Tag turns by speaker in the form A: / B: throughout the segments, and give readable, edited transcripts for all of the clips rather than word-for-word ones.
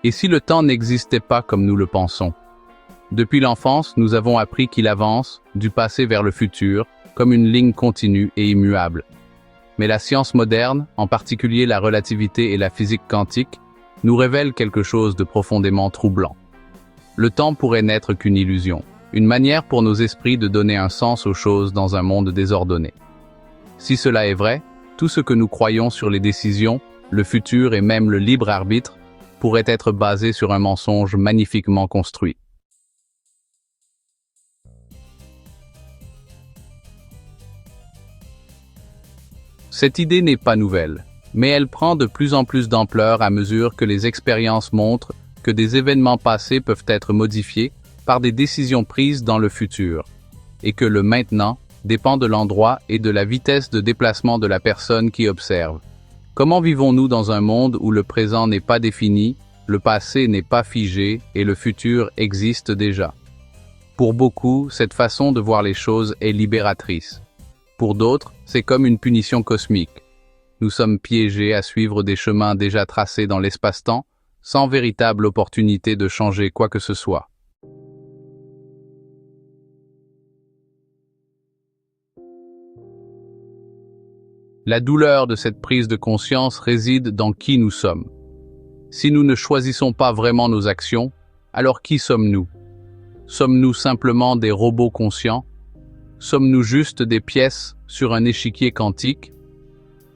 A: Et si le temps n'existait pas comme nous le pensons? Depuis l'enfance, nous avons appris qu'il avance, du passé vers le futur, comme une ligne continue et immuable. Mais la science moderne, en particulier la relativité et la physique quantique, nous révèle quelque chose de profondément troublant. Le temps pourrait n'être qu'une illusion, une manière pour nos esprits de donner un sens aux choses dans un monde désordonné. Si cela est vrai, tout ce que nous croyons sur les décisions, le futur et même le libre arbitre pourrait être basé sur un mensonge magnifiquement construit. Cette idée n'est pas nouvelle, mais elle prend de plus en plus d'ampleur à mesure que les expériences montrent que des événements passés peuvent être modifiés par des décisions prises dans le futur, et que le maintenant dépend de l'endroit et de la vitesse de déplacement de la personne qui observe. Comment vivons-nous dans un monde où le présent n'est pas défini, le passé n'est pas figé et le futur existe déjà? Pour beaucoup, cette façon de voir les choses est libératrice. Pour d'autres, c'est comme une punition cosmique. Nous sommes piégés à suivre des chemins déjà tracés dans l'espace-temps, sans véritable opportunité de changer quoi que ce soit. La douleur de cette prise de conscience réside dans qui nous sommes. Si nous ne choisissons pas vraiment nos actions, alors qui sommes-nous? Sommes-nous simplement des robots conscients? Sommes-nous juste des pièces sur un échiquier quantique?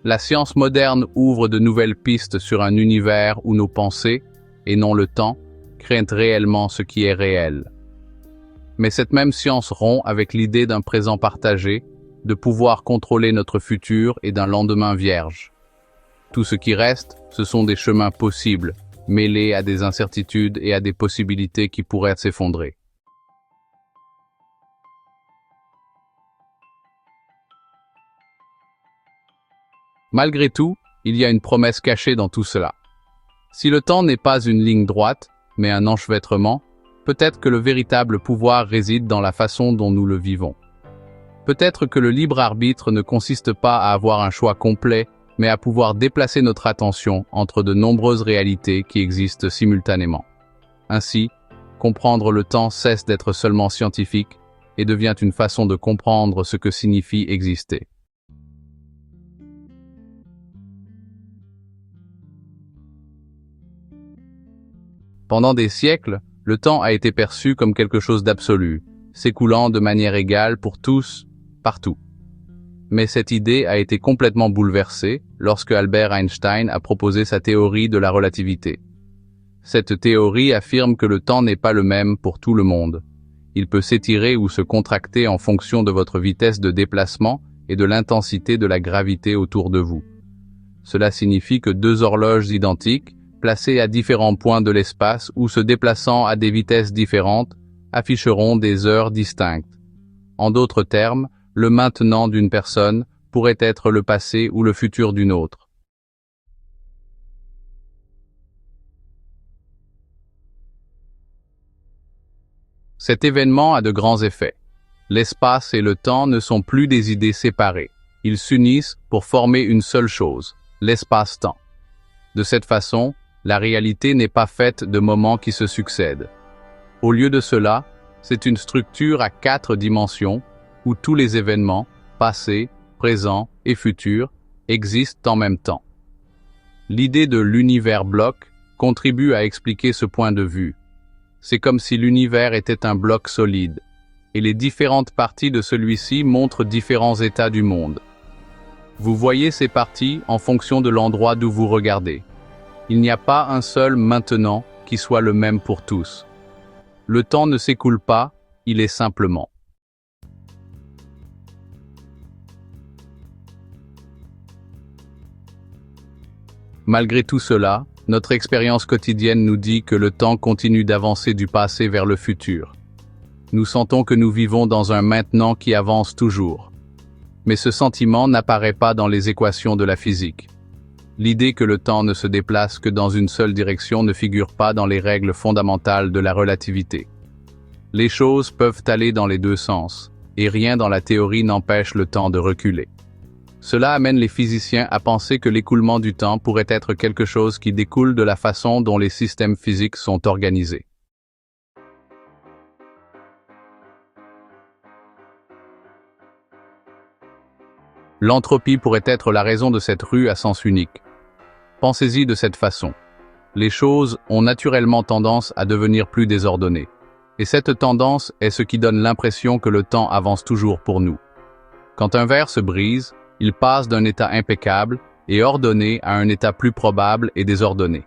A: La science moderne ouvre de nouvelles pistes sur un univers où nos pensées, et non le temps, créent réellement ce qui est réel. Mais cette même science rompt avec l'idée d'un présent partagé, de pouvoir contrôler notre futur et d'un lendemain vierge. Tout ce qui reste, ce sont des chemins possibles, mêlés à des incertitudes et à des possibilités qui pourraient s'effondrer. Malgré tout, il y a une promesse cachée dans tout cela. Si le temps n'est pas une ligne droite, mais un enchevêtrement, peut-être que le véritable pouvoir réside dans la façon dont nous le vivons. Peut-être que le libre arbitre ne consiste pas à avoir un choix complet, mais à pouvoir déplacer notre attention entre de nombreuses réalités qui existent simultanément. Ainsi, comprendre le temps cesse d'être seulement scientifique et devient une façon de comprendre ce que signifie exister. Pendant des siècles, le temps a été perçu comme quelque chose d'absolu, s'écoulant de manière égale pour tous, partout. Mais cette idée a été complètement bouleversée lorsque Albert Einstein a proposé sa théorie de la relativité. Cette théorie affirme que le temps n'est pas le même pour tout le monde. Il peut s'étirer ou se contracter en fonction de votre vitesse de déplacement et de l'intensité de la gravité autour de vous. Cela signifie que deux horloges identiques, placées à différents points de l'espace ou se déplaçant à des vitesses différentes, afficheront des heures distinctes. En d'autres termes, le maintenant d'une personne pourrait être le passé ou le futur d'une autre. Cet événement a de grands effets. L'espace et le temps ne sont plus des idées séparées. Ils s'unissent pour former une seule chose, l'espace-temps. De cette façon, la réalité n'est pas faite de moments qui se succèdent. Au lieu de cela, c'est une structure à 4 dimensions où tous les événements, passés, présents et futurs, existent en même temps. L'idée de l'univers bloc contribue à expliquer ce point de vue. C'est comme si l'univers était un bloc solide, et les différentes parties de celui-ci montrent différents états du monde. Vous voyez ces parties en fonction de l'endroit d'où vous regardez. Il n'y a pas un seul maintenant qui soit le même pour tous. Le temps ne s'écoule pas, il est simplement. Malgré tout cela, notre expérience quotidienne nous dit que le temps continue d'avancer du passé vers le futur. Nous sentons que nous vivons dans un maintenant qui avance toujours. Mais ce sentiment n'apparaît pas dans les équations de la physique. L'idée que le temps ne se déplace que dans une seule direction ne figure pas dans les règles fondamentales de la relativité. Les choses peuvent aller dans les deux sens, et rien dans la théorie n'empêche le temps de reculer. Cela amène les physiciens à penser que l'écoulement du temps pourrait être quelque chose qui découle de la façon dont les systèmes physiques sont organisés. L'entropie pourrait être la raison de cette rue à sens unique. Pensez-y de cette façon. Les choses ont naturellement tendance à devenir plus désordonnées. Et cette tendance est ce qui donne l'impression que le temps avance toujours pour nous. Quand un verre se brise, il passe d'un état impeccable et ordonné à un état plus probable et désordonné.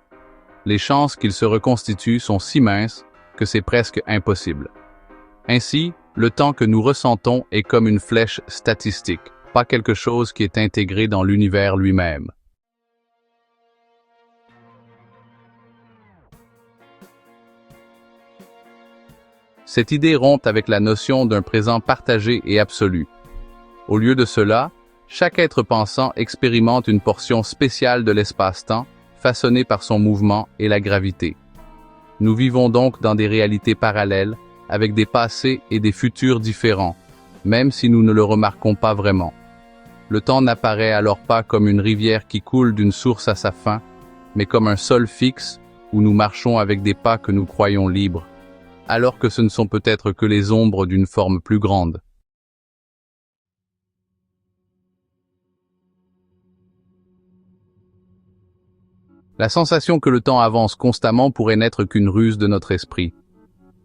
A: Les chances qu'il se reconstitue sont si minces que c'est presque impossible. Ainsi, le temps que nous ressentons est comme une flèche statistique, pas quelque chose qui est intégré dans l'univers lui-même. Cette idée rompt avec la notion d'un présent partagé et absolu. Au lieu de cela, chaque être pensant expérimente une portion spéciale de l'espace-temps, façonnée par son mouvement et la gravité. Nous vivons donc dans des réalités parallèles, avec des passés et des futurs différents, même si nous ne le remarquons pas vraiment. Le temps n'apparaît alors pas comme une rivière qui coule d'une source à sa fin, mais comme un sol fixe où nous marchons avec des pas que nous croyons libres, alors que ce ne sont peut-être que les ombres d'une forme plus grande. La sensation que le temps avance constamment pourrait n'être qu'une ruse de notre esprit.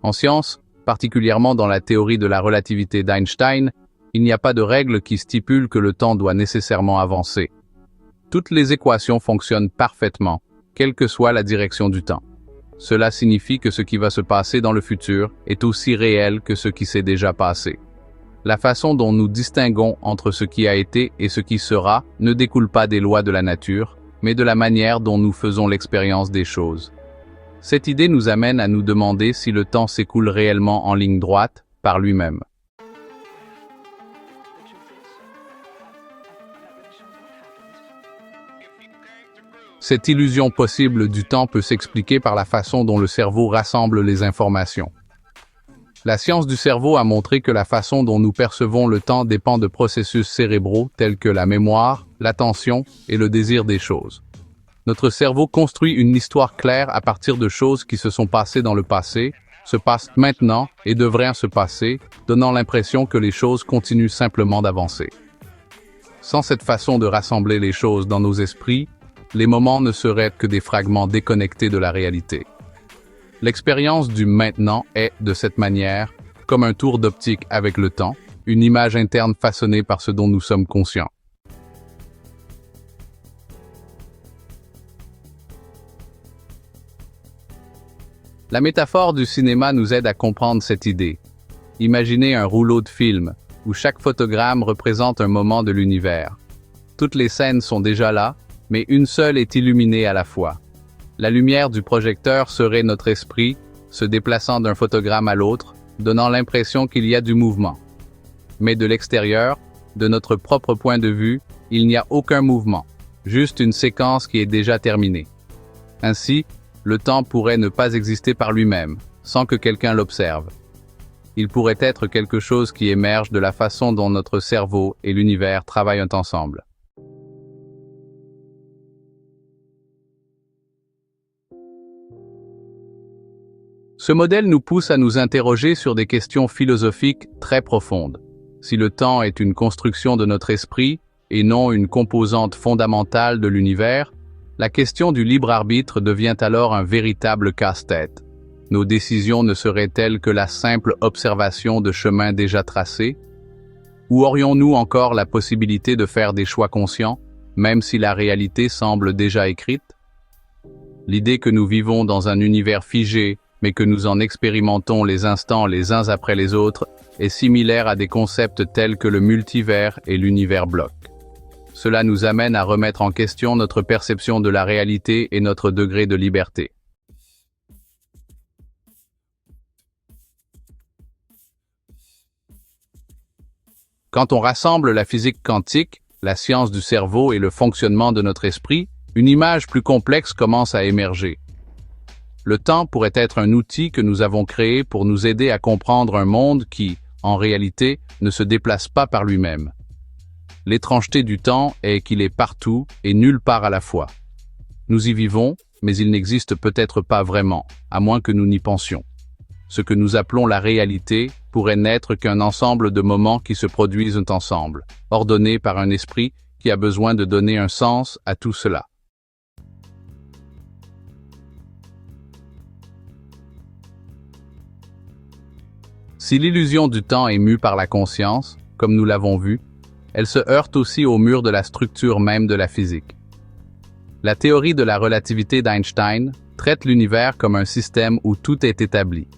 A: En science, particulièrement dans la théorie de la relativité d'Einstein, il n'y a pas de règle qui stipule que le temps doit nécessairement avancer. Toutes les équations fonctionnent parfaitement, quelle que soit la direction du temps. Cela signifie que ce qui va se passer dans le futur est aussi réel que ce qui s'est déjà passé. La façon dont nous distinguons entre ce qui a été et ce qui sera ne découle pas des lois de la nature, mais de la manière dont nous faisons l'expérience des choses. Cette idée nous amène à nous demander si le temps s'écoule réellement en ligne droite, par lui-même. Cette illusion possible du temps peut s'expliquer par la façon dont le cerveau rassemble les informations. La science du cerveau a montré que la façon dont nous percevons le temps dépend de processus cérébraux tels que la mémoire, l'attention et le désir des choses. Notre cerveau construit une histoire claire à partir de choses qui se sont passées dans le passé, se passent maintenant et devraient se passer, donnant l'impression que les choses continuent simplement d'avancer. Sans cette façon de rassembler les choses dans nos esprits, les moments ne seraient que des fragments déconnectés de la réalité. L'expérience du maintenant est, de cette manière, comme un tour d'optique avec le temps, une image interne façonnée par ce dont nous sommes conscients. La métaphore du cinéma nous aide à comprendre cette idée. Imaginez un rouleau de film, où chaque photogramme représente un moment de l'univers. Toutes les scènes sont déjà là, mais une seule est illuminée à la fois. La lumière du projecteur serait notre esprit, se déplaçant d'un photogramme à l'autre, donnant l'impression qu'il y a du mouvement. Mais de l'extérieur, de notre propre point de vue, il n'y a aucun mouvement, juste une séquence qui est déjà terminée. Ainsi, le temps pourrait ne pas exister par lui-même, sans que quelqu'un l'observe. Il pourrait être quelque chose qui émerge de la façon dont notre cerveau et l'univers travaillent ensemble. Ce modèle nous pousse à nous interroger sur des questions philosophiques très profondes. Si le temps est une construction de notre esprit et non une composante fondamentale de l'univers, la question du libre arbitre devient alors un véritable casse-tête. Nos décisions ne seraient-elles que la simple observation de chemins déjà tracés? Ou aurions-nous encore la possibilité de faire des choix conscients, même si la réalité semble déjà écrite? L'idée que nous vivons dans un univers figé, mais que nous en expérimentons les instants les uns après les autres, est similaire à des concepts tels que le multivers et l'univers bloc. Cela nous amène à remettre en question notre perception de la réalité et notre degré de liberté. Quand on rassemble la physique quantique, la science du cerveau et le fonctionnement de notre esprit, une image plus complexe commence à émerger. Le temps pourrait être un outil que nous avons créé pour nous aider à comprendre un monde qui, en réalité, ne se déplace pas par lui-même. L'étrangeté du temps est qu'il est partout et nulle part à la fois. Nous y vivons, mais il n'existe peut-être pas vraiment, à moins que nous n'y pensions. Ce que nous appelons la réalité pourrait n'être qu'un ensemble de moments qui se produisent ensemble, ordonnés par un esprit qui a besoin de donner un sens à tout cela. Si l'illusion du temps est mue par la conscience, comme nous l'avons vu, elle se heurte aussi au mur de la structure même de la physique. La théorie de la relativité d'Einstein traite l'univers comme un système où tout est établi.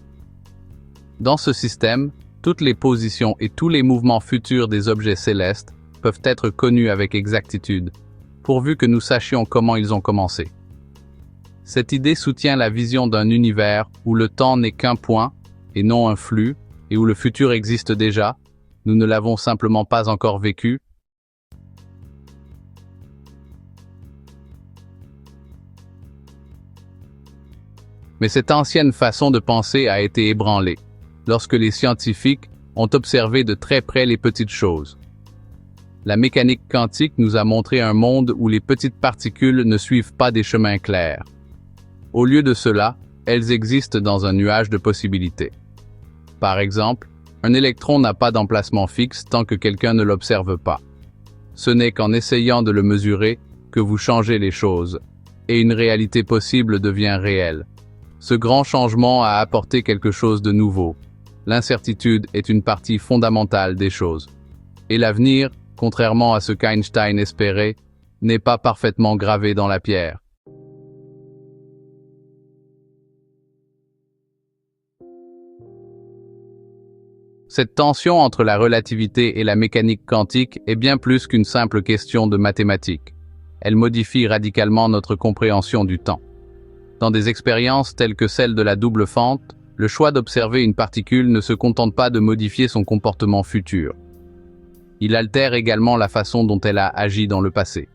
A: Dans ce système, toutes les positions et tous les mouvements futurs des objets célestes peuvent être connus avec exactitude, pourvu que nous sachions comment ils ont commencé. Cette idée soutient la vision d'un univers où le temps n'est qu'un point et non un flux, et où le futur existe déjà, nous ne l'avons simplement pas encore vécu. Mais cette ancienne façon de penser a été ébranlée, lorsque les scientifiques ont observé de très près les petites choses. La mécanique quantique nous a montré un monde où les petites particules ne suivent pas des chemins clairs. Au lieu de cela, elles existent dans un nuage de possibilités. Par exemple, un électron n'a pas d'emplacement fixe tant que quelqu'un ne l'observe pas. Ce n'est qu'en essayant de le mesurer que vous changez les choses, et une réalité possible devient réelle. Ce grand changement a apporté quelque chose de nouveau. L'incertitude est une partie fondamentale des choses. Et l'avenir, contrairement à ce qu'Einstein espérait, n'est pas parfaitement gravé dans la pierre. Cette tension entre la relativité et la mécanique quantique est bien plus qu'une simple question de mathématiques. Elle modifie radicalement notre compréhension du temps. Dans des expériences telles que celle de la double fente, le choix d'observer une particule ne se contente pas de modifier son comportement futur. Il altère également la façon dont elle a agi dans le passé.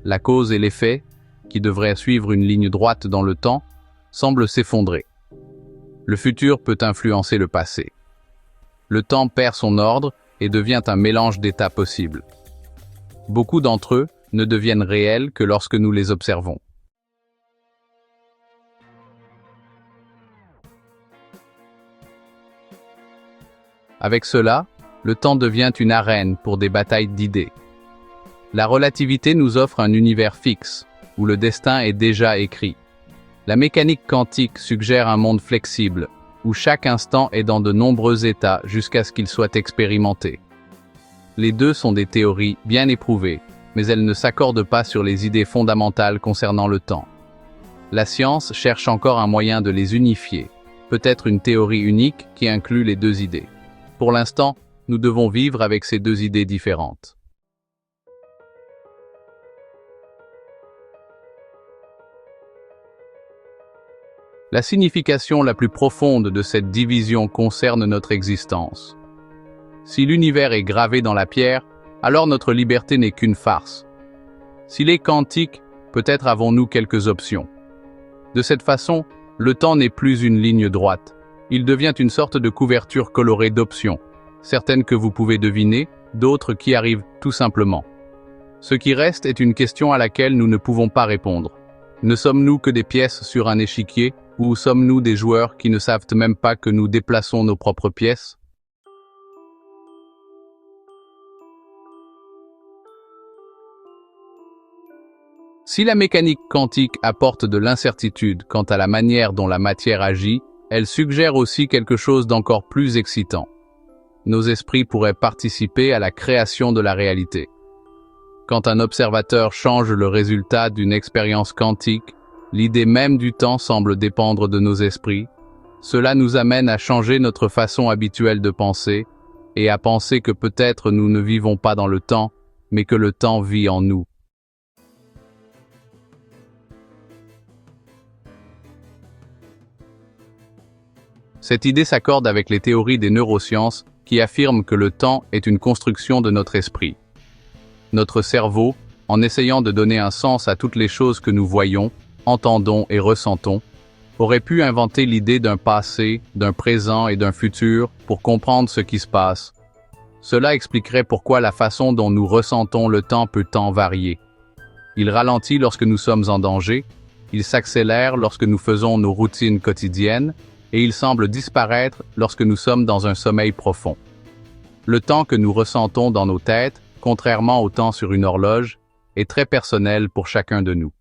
A: La cause et l'effet, qui devraient suivre une ligne droite dans le temps, semblent s'effondrer. Le futur peut influencer le passé. Le temps perd son ordre et devient un mélange d'états possibles. Beaucoup d'entre eux ne deviennent réels que lorsque nous les observons. Avec cela, le temps devient une arène pour des batailles d'idées. La relativité nous offre un univers fixe, où le destin est déjà écrit. La mécanique quantique suggère un monde flexible, où chaque instant est dans de nombreux états jusqu'à ce qu'il soit expérimenté. Les deux sont des théories bien éprouvées, mais elles ne s'accordent pas sur les idées fondamentales concernant le temps. La science cherche encore un moyen de les unifier, peut-être une théorie unique qui inclut les deux idées. Pour l'instant, nous devons vivre avec ces deux idées différentes. La signification la plus profonde de cette division concerne notre existence. Si l'univers est gravé dans la pierre, alors notre liberté n'est qu'une farce. S'il est quantique, peut-être avons-nous quelques options. De cette façon, le temps n'est plus une ligne droite. Il devient une sorte de couverture colorée d'options, certaines que vous pouvez deviner, d'autres qui arrivent tout simplement. Ce qui reste est une question à laquelle nous ne pouvons pas répondre. Ne sommes-nous que des pièces sur un échiquier, ou sommes-nous des joueurs qui ne savent même pas que nous déplaçons nos propres pièces? Si la mécanique quantique apporte de l'incertitude quant à la manière dont la matière agit, elle suggère aussi quelque chose d'encore plus excitant. Nos esprits pourraient participer à la création de la réalité. Quand un observateur change le résultat d'une expérience quantique, l'idée même du temps semble dépendre de nos esprits. Cela nous amène à changer notre façon habituelle de penser et à penser que peut-être nous ne vivons pas dans le temps, mais que le temps vit en nous. Cette idée s'accorde avec les théories des neurosciences qui affirment que le temps est une construction de notre esprit. Notre cerveau, en essayant de donner un sens à toutes les choses que nous voyons, entendons et ressentons, aurait pu inventer l'idée d'un passé, d'un présent et d'un futur pour comprendre ce qui se passe. Cela expliquerait pourquoi la façon dont nous ressentons le temps peut tant varier. Il ralentit lorsque nous sommes en danger, il s'accélère lorsque nous faisons nos routines quotidiennes, et il semble disparaître lorsque nous sommes dans un sommeil profond. Le temps que nous ressentons dans nos têtes, contrairement au temps sur une horloge, est très personnel pour chacun de nous.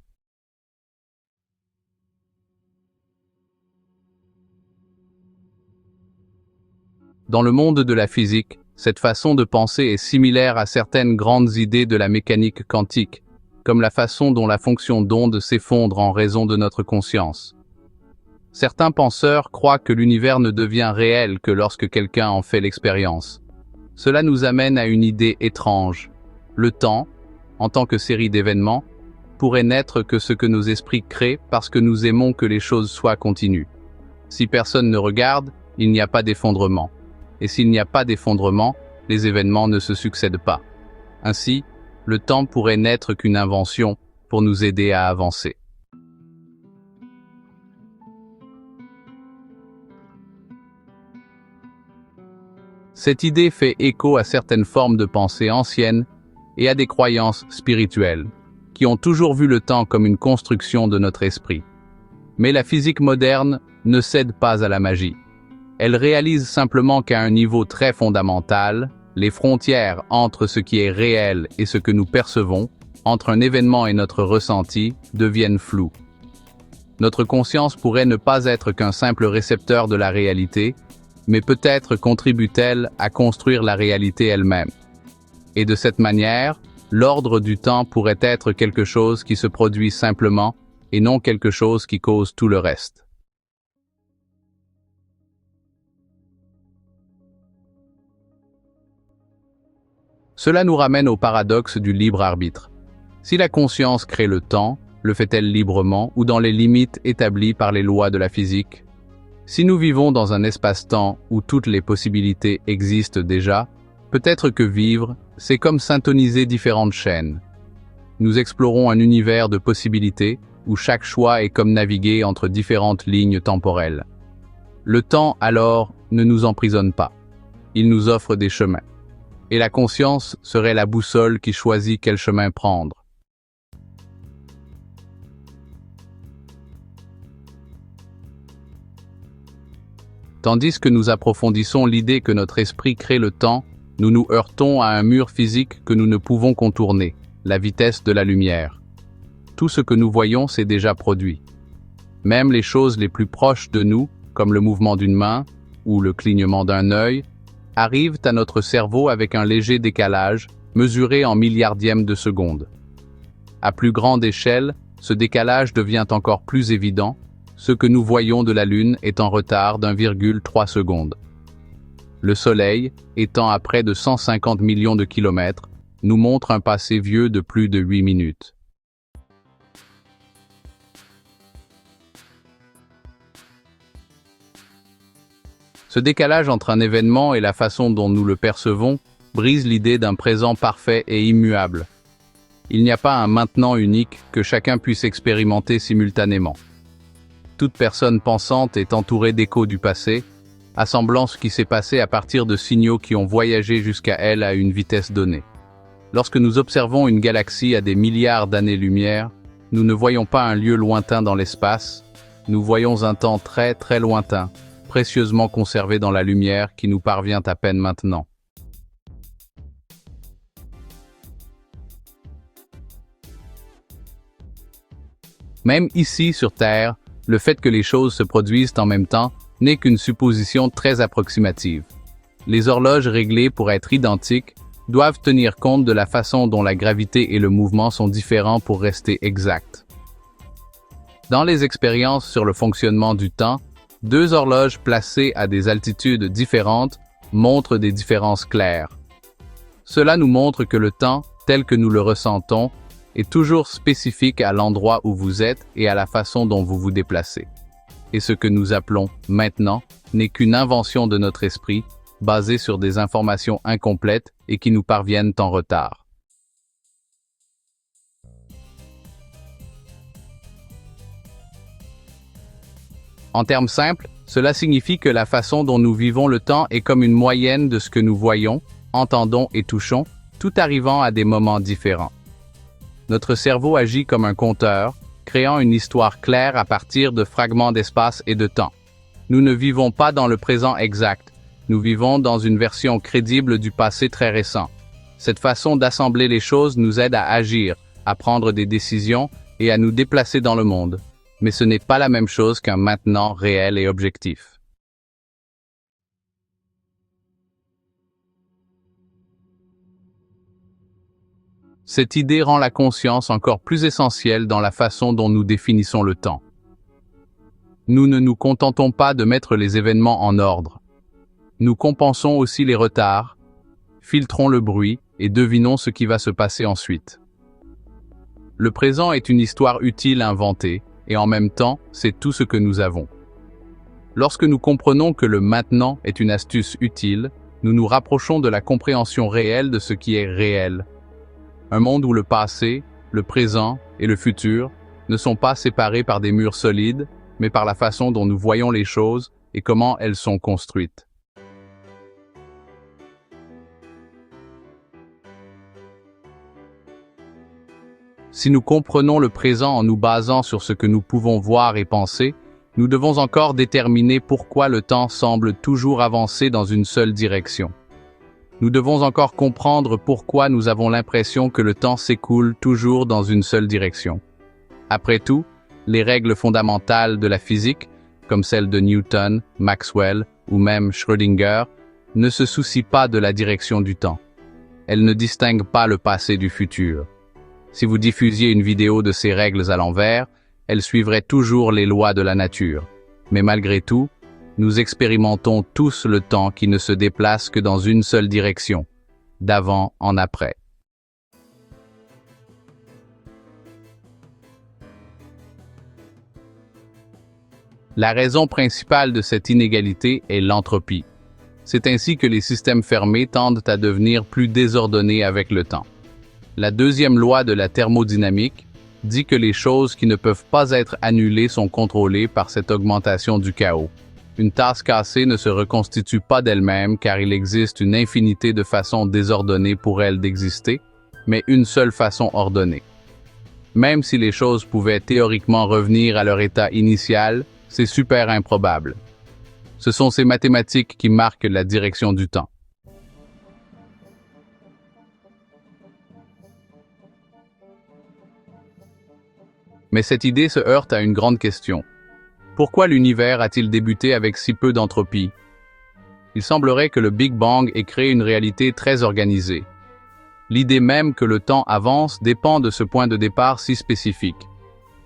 A: Dans le monde de la physique, cette façon de penser est similaire à certaines grandes idées de la mécanique quantique, comme la façon dont la fonction d'onde s'effondre en raison de notre conscience. Certains penseurs croient que l'univers ne devient réel que lorsque quelqu'un en fait l'expérience. Cela nous amène à une idée étrange. Le temps, en tant que série d'événements, pourrait n'être que ce que nos esprits créent parce que nous aimons que les choses soient continues. Si personne ne regarde, il n'y a pas d'effondrement. Et s'il n'y a pas d'effondrement, les événements ne se succèdent pas. Ainsi, le temps pourrait n'être qu'une invention pour nous aider à avancer. Cette idée fait écho à certaines formes de pensée anciennes et à des croyances spirituelles, qui ont toujours vu le temps comme une construction de notre esprit. Mais la physique moderne ne cède pas à la magie. Elle réalise simplement qu'à un niveau très fondamental, les frontières entre ce qui est réel et ce que nous percevons, entre un événement et notre ressenti, deviennent floues. Notre conscience pourrait ne pas être qu'un simple récepteur de la réalité, mais peut-être contribue-t-elle à construire la réalité elle-même. Et de cette manière, l'ordre du temps pourrait être quelque chose qui se produit simplement et non quelque chose qui cause tout le reste. Cela nous ramène au paradoxe du libre arbitre. Si la conscience crée le temps, le fait-elle librement ou dans les limites établies par les lois de la physique? Si nous vivons dans un espace-temps où toutes les possibilités existent déjà, peut-être que vivre, c'est comme syntoniser différentes chaînes. Nous explorons un univers de possibilités où chaque choix est comme naviguer entre différentes lignes temporelles. Le temps, alors, ne nous emprisonne pas. Il nous offre des chemins. Et la conscience serait la boussole qui choisit quel chemin prendre. Tandis que nous approfondissons l'idée que notre esprit crée le temps, nous nous heurtons à un mur physique que nous ne pouvons contourner, la vitesse de la lumière. Tout ce que nous voyons s'est déjà produit. Même les choses les plus proches de nous, comme le mouvement d'une main ou le clignement d'un œil, arrivent à notre cerveau avec un léger décalage, mesuré en milliardièmes de seconde. À plus grande échelle, ce décalage devient encore plus évident, ce que nous voyons de la Lune est en retard d'1,3 secondes. Le Soleil, étant à près de 150 millions de kilomètres, nous montre un passé vieux de plus de 8 minutes. Ce décalage entre un événement et la façon dont nous le percevons brise l'idée d'un présent parfait et immuable. Il n'y a pas un maintenant unique que chacun puisse expérimenter simultanément. Toute personne pensante est entourée d'échos du passé, assemblant ce qui s'est passé à partir de signaux qui ont voyagé jusqu'à elle à une vitesse donnée. Lorsque nous observons une galaxie à des milliards d'années-lumière, nous ne voyons pas un lieu lointain dans l'espace, nous voyons un temps très très lointain, précieusement conservé dans la lumière qui nous parvient à peine maintenant. Même ici sur Terre, le fait que les choses se produisent en même temps n'est qu'une supposition très approximative. Les horloges réglées pour être identiques doivent tenir compte de la façon dont la gravité et le mouvement sont différents pour rester exacts. Dans les expériences sur le fonctionnement du temps, deux horloges placées à des altitudes différentes montrent des différences claires. Cela nous montre que le temps, tel que nous le ressentons, est toujours spécifique à l'endroit où vous êtes et à la façon dont vous vous déplacez. Et ce que nous appelons « maintenant » n'est qu'une invention de notre esprit, basée sur des informations incomplètes et qui nous parviennent en retard. En termes simples, cela signifie que la façon dont nous vivons le temps est comme une moyenne de ce que nous voyons, entendons et touchons, tout arrivant à des moments différents. Notre cerveau agit comme un compteur, créant une histoire claire à partir de fragments d'espace et de temps. Nous ne vivons pas dans le présent exact, nous vivons dans une version crédible du passé très récent. Cette façon d'assembler les choses nous aide à agir, à prendre des décisions et à nous déplacer dans le monde. Mais ce n'est pas la même chose qu'un maintenant réel et objectif. Cette idée rend la conscience encore plus essentielle dans la façon dont nous définissons le temps. Nous ne nous contentons pas de mettre les événements en ordre. Nous compensons aussi les retards, filtrons le bruit et devinons ce qui va se passer ensuite. Le présent est une histoire utile à inventer, et en même temps, c'est tout ce que nous avons. Lorsque nous comprenons que le maintenant est une astuce utile, nous nous rapprochons de la compréhension réelle de ce qui est réel. Un monde où le passé, le présent et le futur ne sont pas séparés par des murs solides, mais par la façon dont nous voyons les choses et comment elles sont construites. Si nous comprenons le présent en nous basant sur ce que nous pouvons voir et penser, nous devons encore déterminer pourquoi le temps semble toujours avancer dans une seule direction. Nous devons encore comprendre pourquoi nous avons l'impression que le temps s'écoule toujours dans une seule direction. Après tout, les règles fondamentales de la physique, comme celles de Newton, Maxwell ou même Schrödinger, ne se soucient pas de la direction du temps. Elles ne distinguent pas le passé du futur. Si vous diffusiez une vidéo de ces règles à l'envers, elles suivraient toujours les lois de la nature. Mais malgré tout, nous expérimentons tous le temps qui ne se déplace que dans une seule direction, d'avant en après. La raison principale de cette inégalité est l'entropie. C'est ainsi que les systèmes fermés tendent à devenir plus désordonnés avec le temps. La deuxième loi de la thermodynamique dit que les choses qui ne peuvent pas être annulées sont contrôlées par cette augmentation du chaos. Une tasse cassée ne se reconstitue pas d'elle-même car il existe une infinité de façons désordonnées pour elle d'exister, mais une seule façon ordonnée. Même si les choses pouvaient théoriquement revenir à leur état initial, c'est super improbable. Ce sont ces mathématiques qui marquent la direction du temps. Mais cette idée se heurte à une grande question. Pourquoi l'univers a-t-il débuté avec si peu d'entropie? Il semblerait que le Big Bang ait créé une réalité très organisée. L'idée même que le temps avance dépend de ce point de départ si spécifique,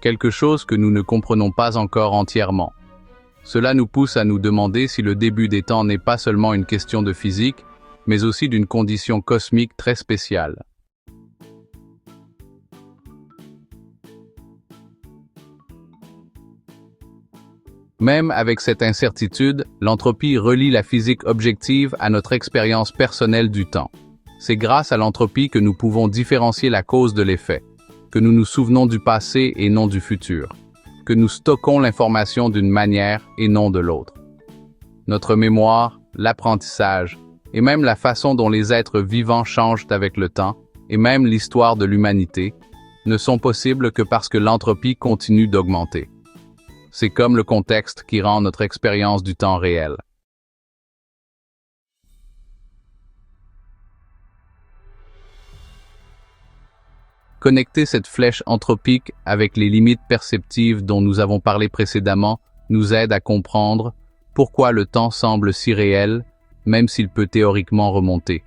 A: quelque chose que nous ne comprenons pas encore entièrement. Cela nous pousse à nous demander si le début des temps n'est pas seulement une question de physique, mais aussi d'une condition cosmique très spéciale. Même avec cette incertitude, l'entropie relie la physique objective à notre expérience personnelle du temps. C'est grâce à l'entropie que nous pouvons différencier la cause de l'effet, que nous nous souvenons du passé et non du futur, que nous stockons l'information d'une manière et non de l'autre. Notre mémoire, l'apprentissage, et même la façon dont les êtres vivants changent avec le temps, et même l'histoire de l'humanité, ne sont possibles que parce que l'entropie continue d'augmenter. C'est comme le contexte qui rend notre expérience du temps réelle. Connecter cette flèche entropique avec les limites perceptives dont nous avons parlé précédemment nous aide à comprendre pourquoi le temps semble si réel, même s'il peut théoriquement remonter.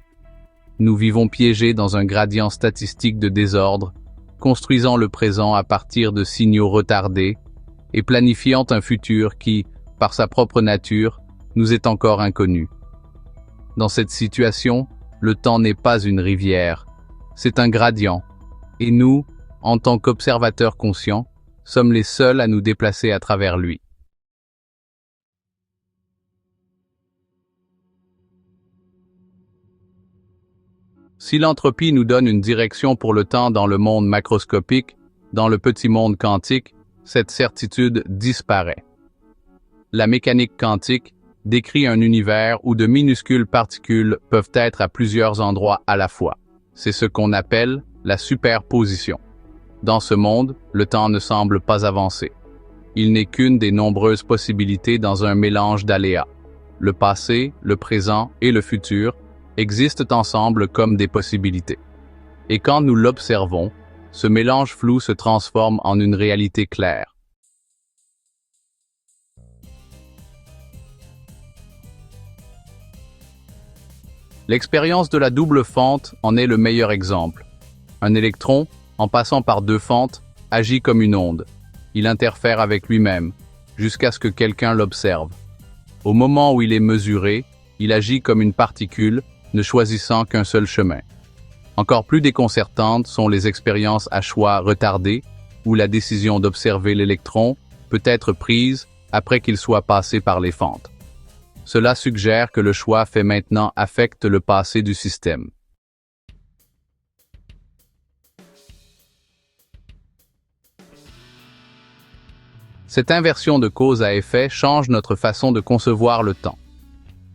A: Nous vivons piégés dans un gradient statistique de désordre, construisant le présent à partir de signaux retardés, et planifiant un futur qui, par sa propre nature, nous est encore inconnu. Dans cette situation, le temps n'est pas une rivière, c'est un gradient, et nous, en tant qu'observateurs conscients, sommes les seuls à nous déplacer à travers lui. Si l'entropie nous donne une direction pour le temps dans le monde macroscopique, dans le petit monde quantique, cette certitude disparaît. La mécanique quantique, décrit un univers où de minuscules particules peuvent être à plusieurs endroits à la fois. C'est ce qu'on appelle la superposition. Dans ce monde, le temps ne semble pas avancer. Il n'est qu'une des nombreuses possibilités dans un mélange d'aléas. Le passé, le présent et le futur existent ensemble comme des possibilités. Et quand nous l'observons, ce mélange flou se transforme en une réalité claire. L'expérience de la double fente en est le meilleur exemple. Un électron, en passant par deux fentes, agit comme une onde. Il interfère avec lui-même, jusqu'à ce que quelqu'un l'observe. Au moment où il est mesuré, il agit comme une particule, ne choisissant qu'un seul chemin. Encore plus déconcertantes sont les expériences à choix retardés, où la décision d'observer l'électron peut être prise après qu'il soit passé par les fentes. Cela suggère que le choix fait maintenant affecte le passé du système. Cette inversion de cause à effet change notre façon de concevoir le temps.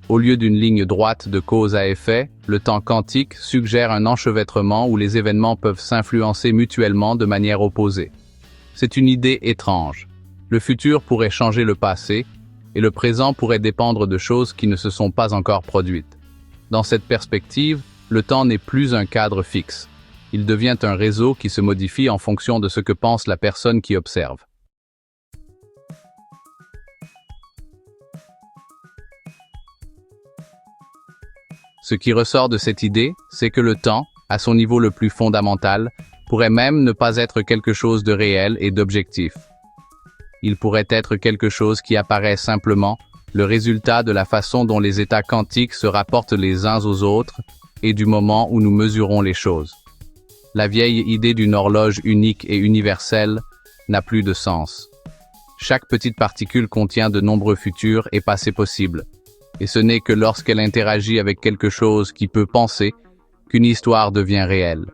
A: Au lieu d'une ligne droite de cause à effet, le temps quantique suggère un enchevêtrement où les événements peuvent s'influencer mutuellement de manière opposée. C'est une idée étrange. Le futur pourrait changer le passé, et le présent pourrait dépendre de choses qui ne se sont pas encore produites. Dans cette perspective, le temps n'est plus un cadre fixe. Il devient un réseau qui se modifie en fonction de ce que pense la personne qui observe. Ce qui ressort de cette idée, c'est que le temps, à son niveau le plus fondamental, pourrait même ne pas être quelque chose de réel et d'objectif. Il pourrait être quelque chose qui apparaît simplement, le résultat de la façon dont les états quantiques se rapportent les uns aux autres et du moment où nous mesurons les choses. La vieille idée d'une horloge unique et universelle n'a plus de sens. Chaque petite particule contient de nombreux futurs et passés possibles. Et ce n'est que lorsqu'elle interagit avec quelque chose qui peut penser qu'une histoire devient réelle.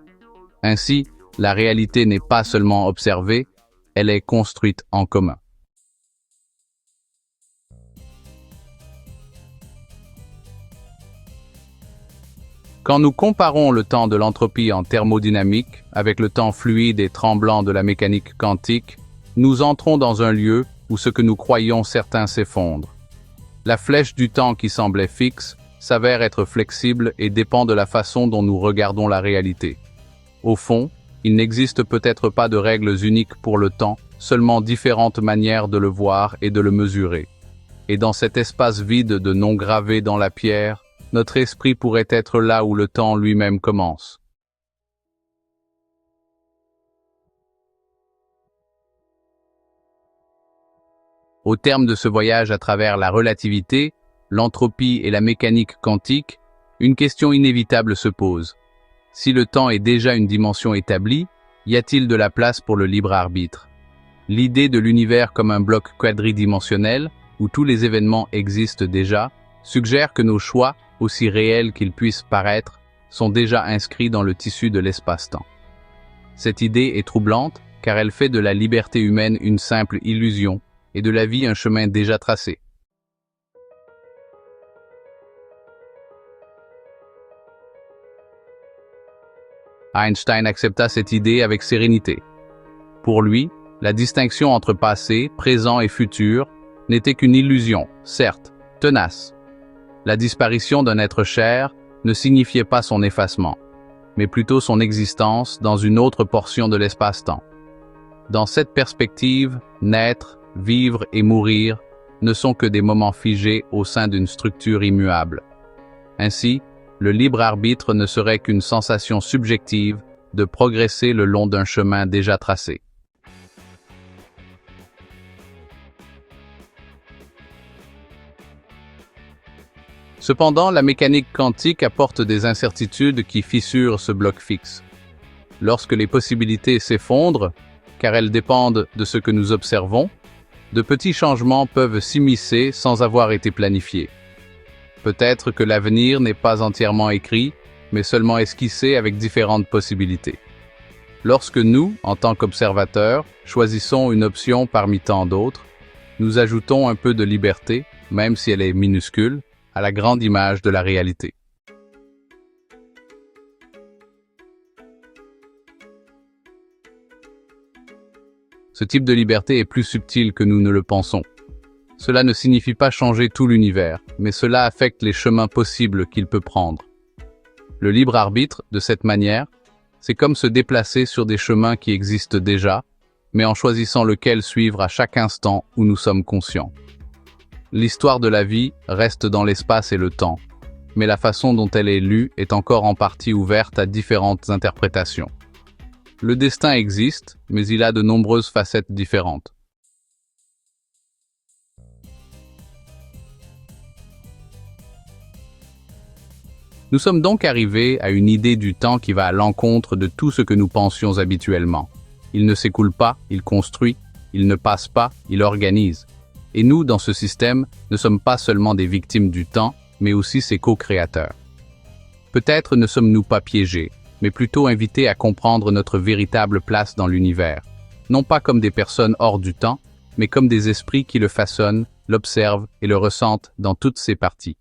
A: Ainsi, la réalité n'est pas seulement observée, elle est construite en commun. Quand nous comparons le temps de l'entropie en thermodynamique avec le temps fluide et tremblant de la mécanique quantique, nous entrons dans un lieu où ce que nous croyons certain s'effondre. La flèche du temps qui semblait fixe s'avère être flexible et dépend de la façon dont nous regardons la réalité. Au fond, il n'existe peut-être pas de règles uniques pour le temps, seulement différentes manières de le voir et de le mesurer. Et dans cet espace vide de noms gravés dans la pierre, notre esprit pourrait être là où le temps lui-même commence. Au terme de ce voyage à travers la relativité, l'entropie et la mécanique quantique, une question inévitable se pose. Si le temps est déjà une dimension établie, y a-t-il de la place pour le libre arbitre? L'idée de l'univers comme un bloc quadridimensionnel, où tous les événements existent déjà, suggère que nos choix, aussi réels qu'ils puissent paraître, sont déjà inscrits dans le tissu de l'espace-temps. Cette idée est troublante, car elle fait de la liberté humaine une simple illusion, et de la vie un chemin déjà tracé. Einstein accepta cette idée avec sérénité. Pour lui, la distinction entre passé, présent et futur n'était qu'une illusion, certes, tenace. La disparition d'un être cher ne signifiait pas son effacement, mais plutôt son existence dans une autre portion de l'espace-temps. Dans cette perspective, naître, vivre et mourir ne sont que des moments figés au sein d'une structure immuable. Ainsi, le libre arbitre ne serait qu'une sensation subjective de progresser le long d'un chemin déjà tracé. Cependant, la mécanique quantique apporte des incertitudes qui fissurent ce bloc fixe. Lorsque les possibilités s'effondrent, car elles dépendent de ce que nous observons, de petits changements peuvent s'immiscer sans avoir été planifiés. Peut-être que l'avenir n'est pas entièrement écrit, mais seulement esquissé avec différentes possibilités. Lorsque nous, en tant qu'observateurs, choisissons une option parmi tant d'autres, nous ajoutons un peu de liberté, même si elle est minuscule, à la grande image de la réalité. Ce type de liberté est plus subtil que nous ne le pensons. Cela ne signifie pas changer tout l'univers, mais cela affecte les chemins possibles qu'il peut prendre. Le libre arbitre, de cette manière, c'est comme se déplacer sur des chemins qui existent déjà, mais en choisissant lequel suivre à chaque instant où nous sommes conscients. L'histoire de la vie reste dans l'espace et le temps, mais la façon dont elle est lue est encore en partie ouverte à différentes interprétations. Le destin existe, mais il a de nombreuses facettes différentes. Nous sommes donc arrivés à une idée du temps qui va à l'encontre de tout ce que nous pensions habituellement. Il ne s'écoule pas, il construit, il ne passe pas, il organise. Et nous, dans ce système, ne sommes pas seulement des victimes du temps, mais aussi ses co-créateurs. Peut-être ne sommes-nous pas piégés, mais plutôt invités à comprendre notre véritable place dans l'univers, non pas comme des personnes hors du temps, mais comme des esprits qui le façonnent, l'observent et le ressentent dans toutes ses parties.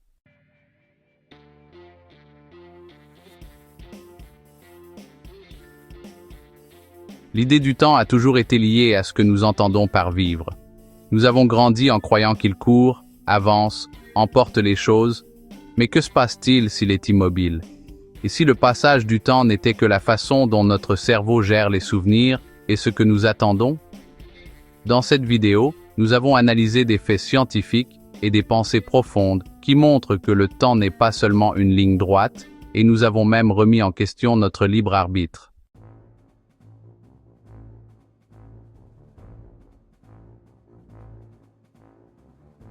A: L'idée du temps a toujours été liée à ce que nous entendons par vivre. Nous avons grandi en croyant qu'il court, avance, emporte les choses, mais que se passe-t-il s'il est immobile? Et si le passage du temps n'était que la façon dont notre cerveau gère les souvenirs et ce que nous attendons? Dans cette vidéo, nous avons analysé des faits scientifiques et des pensées profondes qui montrent que le temps n'est pas seulement une ligne droite, et nous avons même remis en question notre libre arbitre.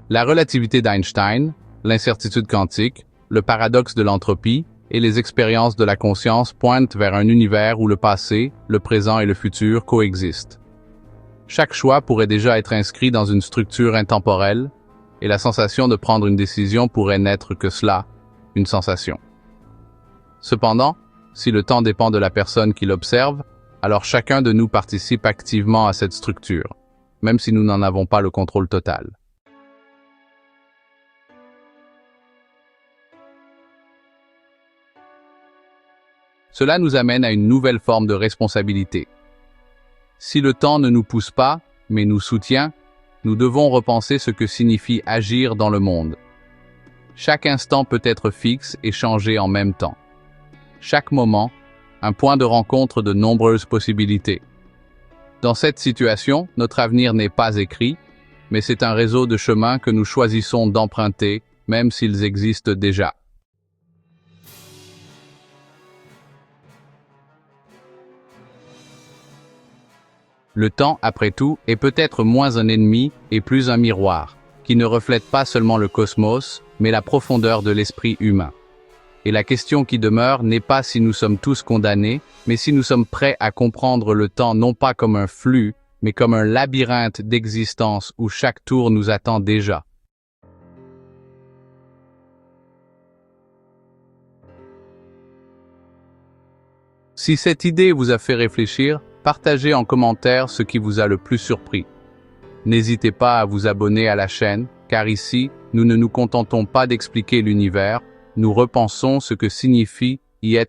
A: La relativité d'Einstein, l'incertitude quantique, le paradoxe de l'entropie et les expériences de la conscience pointent vers un univers où le passé, le présent et le futur coexistent. Chaque choix pourrait déjà être inscrit dans une structure intemporelle, et la sensation de prendre une décision pourrait n'être que cela, une sensation. Cependant, si le temps dépend de la personne qui l'observe, alors chacun de nous participe activement à cette structure, même si nous n'en avons pas le contrôle total. Cela nous amène à une nouvelle forme de responsabilité. Si le temps ne nous pousse pas, mais nous soutient, nous devons repenser ce que signifie agir dans le monde. Chaque instant peut être fixe et changer en même temps. Chaque moment, un point de rencontre de nombreuses possibilités. Dans cette situation, notre avenir n'est pas écrit, mais c'est un réseau de chemins que nous choisissons d'emprunter, même s'ils existent déjà. Le temps, après tout, est peut-être moins un ennemi et plus un miroir, qui ne reflète pas seulement le cosmos, mais la profondeur de l'esprit humain. Et la question qui demeure n'est pas si nous sommes tous condamnés, mais si nous sommes prêts à comprendre le temps non pas comme un flux, mais comme un labyrinthe d'existence où chaque tour nous attend déjà. Si cette idée vous a fait réfléchir, partagez en commentaire ce qui vous a le plus surpris. N'hésitez pas à vous abonner à la chaîne, car ici, nous ne nous contentons pas d'expliquer l'univers, nous repensons ce que signifie y être